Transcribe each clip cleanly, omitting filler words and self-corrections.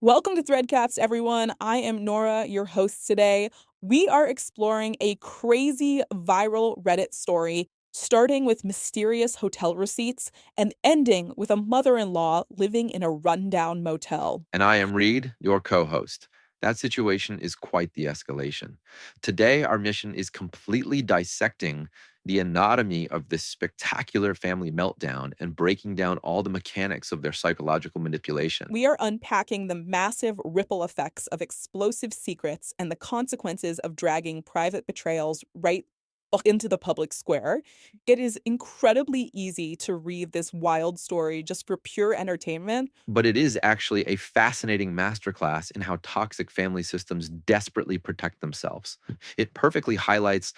Welcome to ThreadCast, everyone. I am Nora, your host today. We are exploring a crazy viral Reddit story, starting with mysterious hotel receipts and ending with a mother-in-law living in a rundown motel. And I am Reed, your co host. That situation is quite the escalation. Today, our mission is completely dissecting the anatomy of this spectacular family meltdown and breaking down all the mechanics of their psychological manipulation. We are unpacking the massive ripple effects of explosive secrets and the consequences of dragging private betrayals right into the public square. It is incredibly easy to read this wild story just for pure entertainment. But it is actually a fascinating masterclass in how toxic family systems desperately protect themselves. It perfectly highlights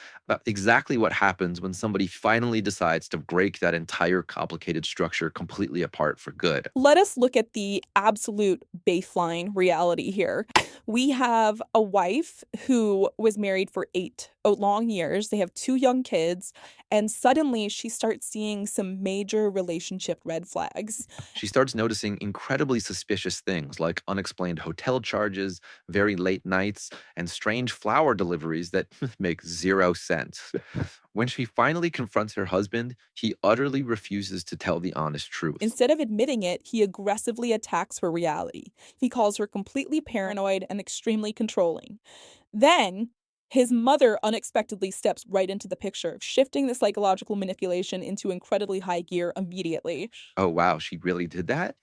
exactly what happens when somebody finally decides to break that entire complicated structure completely apart for good. Let us look at the absolute baseline reality here. We have a wife who was married for eight long years. They have two young kids, and suddenly she starts seeing some major relationship red flags. She starts noticing incredibly suspicious things like unexplained hotel charges, very late nights, and strange flower deliveries that make zero sense. When she finally confronts her husband, he utterly refuses to tell the honest truth. Instead of admitting it, he aggressively attacks her reality. He calls her completely paranoid and extremely controlling. Then, his mother unexpectedly steps right into the picture, shifting the psychological manipulation into incredibly high gear immediately. Oh, wow, she really did that?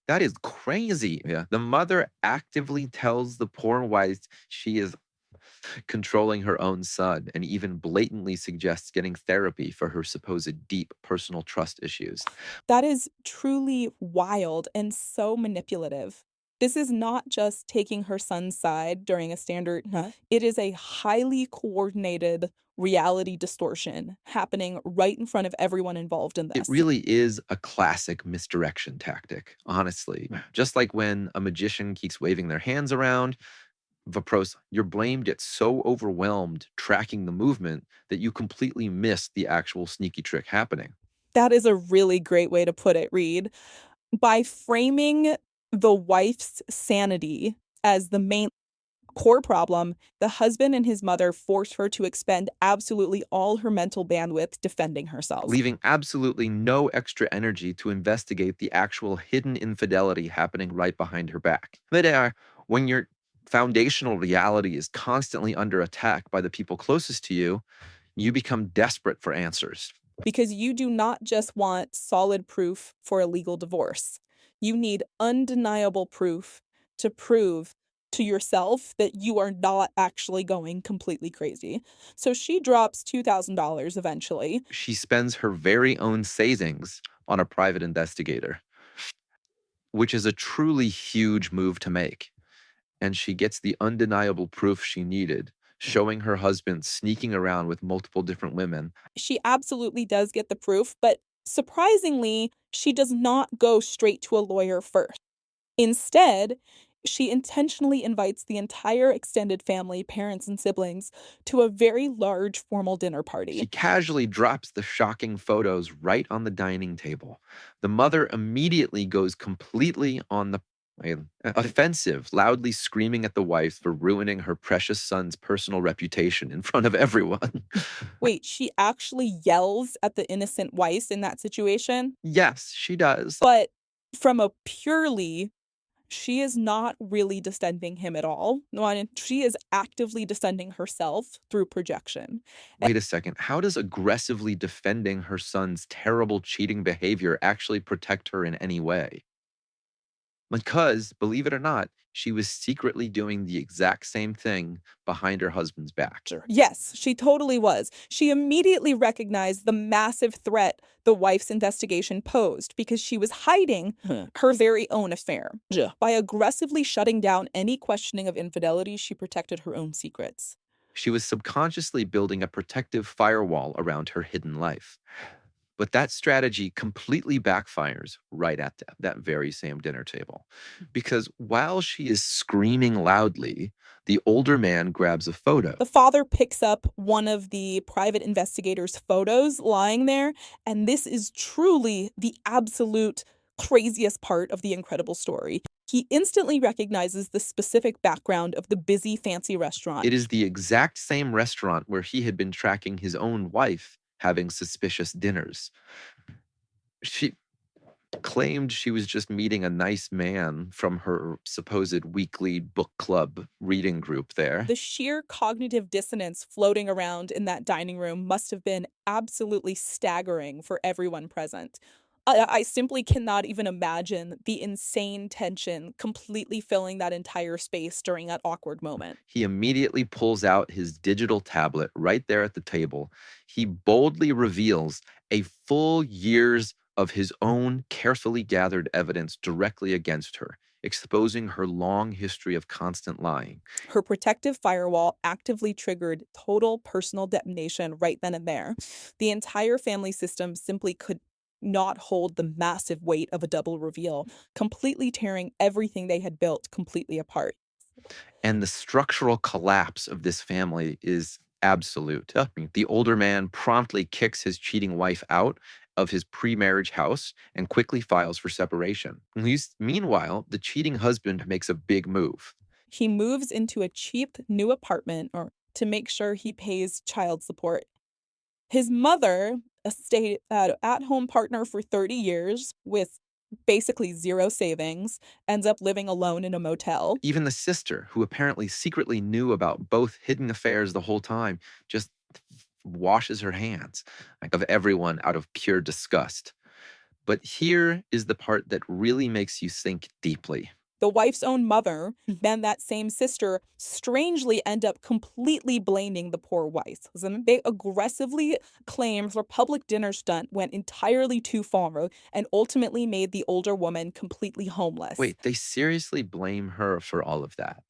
That is crazy. Yeah. The mother actively tells the poor wife she is controlling her own son and even blatantly suggests getting therapy for her supposed deep personal trust issues. That is truly wild and so manipulative. This is not just taking her son's side during a standard, it is a highly coordinated reality distortion happening right in front of everyone involved in It this. really is a classic misdirection tactic, honestly. Just like when a magician keeps waving their hands around, Vapros, your brain gets so overwhelmed tracking the movement that you completely miss the actual sneaky trick happening. That is a really great way to put it, Reed. By framing the wife's sanity as the main core problem, the husband and his mother force her to expend absolutely all her mental bandwidth defending herself. Leaving absolutely no extra energy to investigate the actual hidden infidelity happening right behind her back. When your foundational reality is constantly under attack by the people closest to you, you become desperate for answers. Because you do not just want solid proof for a legal divorce. You need undeniable proof to prove to yourself that you are not actually going completely crazy. So she drops $2,000 eventually. She spends her very own savings on a private investigator, which is a truly huge move to make. And she gets the undeniable proof she needed, showing her husband sneaking around with multiple different women. She absolutely does get the proof, but surprisingly, she does not go straight to a lawyer first. Instead, she intentionally invites the entire extended family, parents and siblings, to a very large formal dinner She party. casually drops the shocking photos right on the dining table. The mother immediately goes completely on the offensive, loudly screaming at the wife for ruining her precious son's personal reputation in front of everyone. Wait, she actually yells at the innocent wife in that situation? Yes, she does. But from a purely she is not really defending him at all. No, she is actively defending herself through projection. Wait a second. How does aggressively defending her son's terrible cheating behavior actually protect her in any way? Because, believe it or not, she was secretly doing the exact same thing behind her husband's back. Yes, she totally was. She immediately recognized the massive threat the wife's investigation posed because she was hiding her very own affair. By aggressively shutting down any questioning of infidelity, she protected her own secrets. She was subconsciously building a protective firewall around her hidden life. But that strategy completely backfires right at that very same dinner table. Because while she is screaming loudly, the older man grabs a photo. The father picks up one of the private investigator's photos lying there, and this is truly the absolute craziest part of the incredible story. He instantly recognizes the specific background of the busy, fancy restaurant. It is the exact same restaurant where he had been tracking his own wife having suspicious dinners. She claimed she was just meeting a nice man from her supposed weekly book club reading group there. The sheer cognitive dissonance floating around in that dining room must have been absolutely staggering for everyone present. I simply cannot even imagine the insane tension completely filling that entire space during that awkward moment. He immediately pulls out his digital tablet right there at the table. He boldly reveals a full year's of his own carefully gathered evidence directly against her, exposing her long history of constant lying. Her protective firewall actively triggered total personal detonation right then and there. The entire family system simply could not hold the massive weight of a double reveal, completely tearing everything they had built completely apart. And the structural collapse of this family is absolute. I mean, the older man promptly kicks his cheating wife out of his pre-marriage house and quickly files for separation. Meanwhile, the cheating husband makes a big move. He moves into a cheap new apartment or to make sure he pays child support. His mother, a stayed at-home partner for 30 years with basically zero savings, ends up living alone in a motel. Even the sister, who apparently secretly knew about both hidden affairs the whole time, just washes her hands like of everyone out of pure disgust. But here is the part that really makes you think deeply. The wife's own mother and that same sister strangely end up completely blaming the poor wife. And they aggressively claim her public dinner stunt went entirely too far and ultimately made the older woman completely homeless. Wait, they seriously blame her for all of that?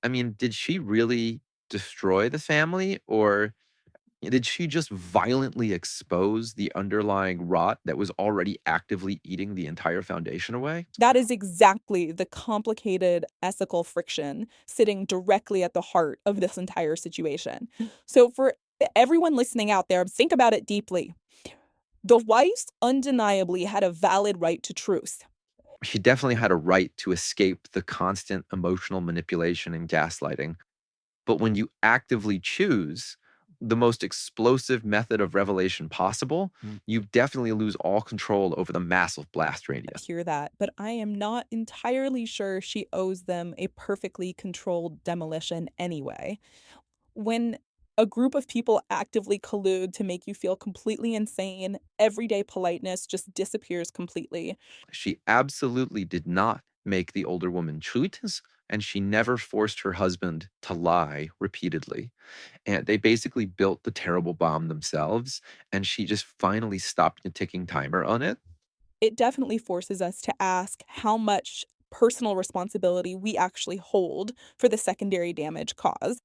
I mean, did she really destroy the family, or did she just violently expose the underlying rot that was already actively eating the entire foundation away? That is exactly the complicated ethical friction sitting directly at the heart of this entire situation. So, for everyone listening out there, think about it deeply. The wife undeniably had a valid right to truth. She definitely had a right to escape the constant emotional manipulation and gaslighting. But when you actively choose the most explosive method of revelation possible, you definitely lose all control over the massive blast radius. Hear that, but I am not entirely sure she owes them a perfectly controlled demolition anyway. When a group of people actively collude to make you feel completely insane, everyday politeness just disappears completely. She absolutely did not make the older woman cheat, and she never forced her husband to lie repeatedly. And they basically built the terrible bomb themselves, and she just finally stopped the ticking timer on it. It definitely forces us to ask how much personal responsibility we actually hold for the secondary damage caused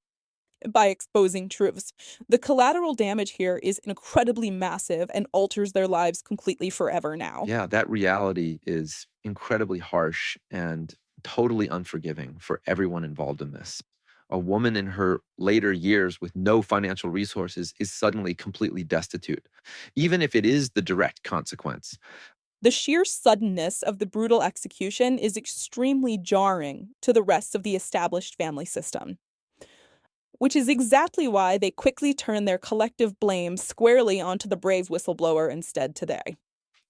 by exposing truths. The collateral damage here is incredibly massive and alters their lives completely forever now. Yeah, that reality is incredibly harsh and totally unforgiving for everyone involved in this. A woman in her later years with no financial resources is suddenly completely destitute, even if it is the direct consequence. The sheer suddenness of the brutal execution is extremely jarring to the rest of the established family system, which is exactly why they quickly turn their collective blame squarely onto the brave whistleblower instead today.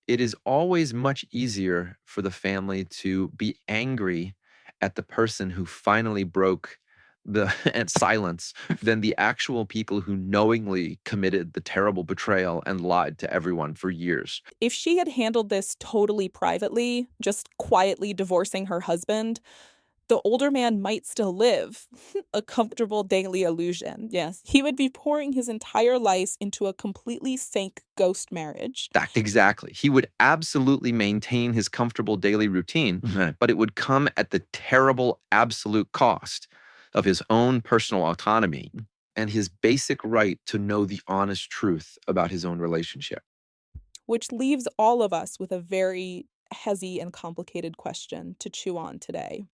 It is always much easier for the family to be angry at the person who finally broke the and silence than the actual people who knowingly committed the terrible betrayal and lied to everyone for years. If she had handled this totally privately, just quietly divorcing her husband, the older man might still live a comfortable daily illusion. Yes, he would be pouring his entire life into a completely fake ghost marriage. That exactly. He would absolutely maintain his comfortable daily routine, but it would come at the terrible absolute cost of his own personal autonomy and his basic right to know the honest truth about his own relationship. Which leaves all of us with a very heavy and complicated question to chew on today.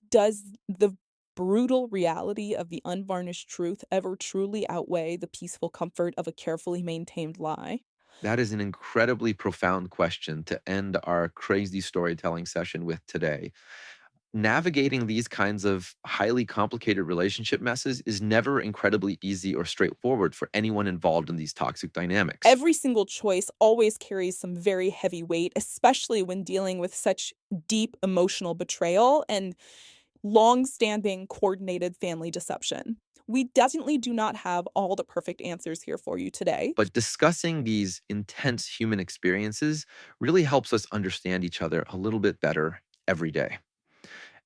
Does the brutal reality of the unvarnished truth ever truly outweigh the peaceful comfort of a carefully maintained lie? That is an incredibly profound question to end our crazy storytelling session with today. Navigating these kinds of highly complicated relationship messes is never incredibly easy or straightforward for anyone involved in these toxic dynamics. Every single choice always carries some very heavy weight, especially when dealing with such deep emotional betrayal and long-standing coordinated family deception. We definitely do not have all the perfect answers here for you today. But discussing these intense human experiences really helps us understand each other a little bit better every day.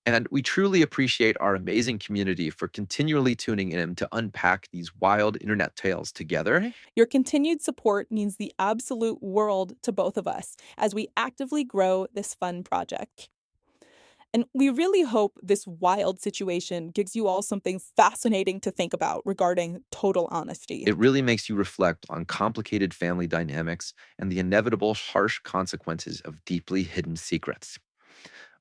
And we truly appreciate our amazing community for continually tuning in to unpack these wild internet tales together. Your continued support means the absolute world to both of us as we actively grow this fun project. And we really hope this wild situation gives you all something fascinating to think about regarding total honesty. It really makes you reflect on complicated family dynamics and the inevitable harsh consequences of deeply hidden secrets.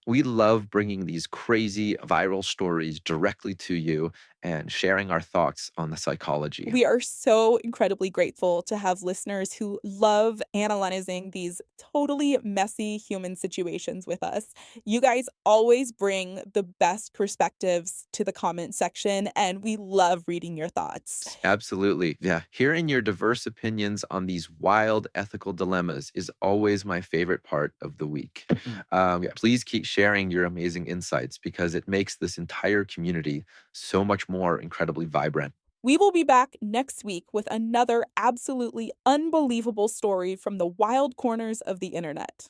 We love bringing these crazy viral stories directly to you and sharing our thoughts on the psychology. We are so incredibly grateful to have listeners who love analyzing these totally messy human situations with us. You guys always bring the best perspectives to the comment section, and we love reading your thoughts. Absolutely. Yeah. Hearing your diverse opinions on these wild ethical dilemmas is always my favorite part of the week. Yeah, please keep sharing your amazing insights because it makes this entire community so much more incredibly vibrant. We will be back next week with another absolutely unbelievable story from the wild corners of the internet.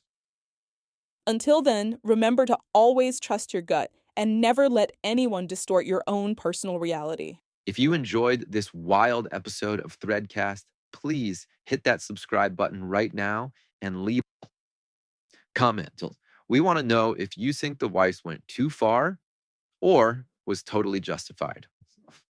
Until then, remember to always trust your gut and never let anyone distort your own personal reality. If you enjoyed this wild episode of ThreadCast, please hit that subscribe button right now and leave a comment. We want to know if you think the Weiss went too far or was totally justified.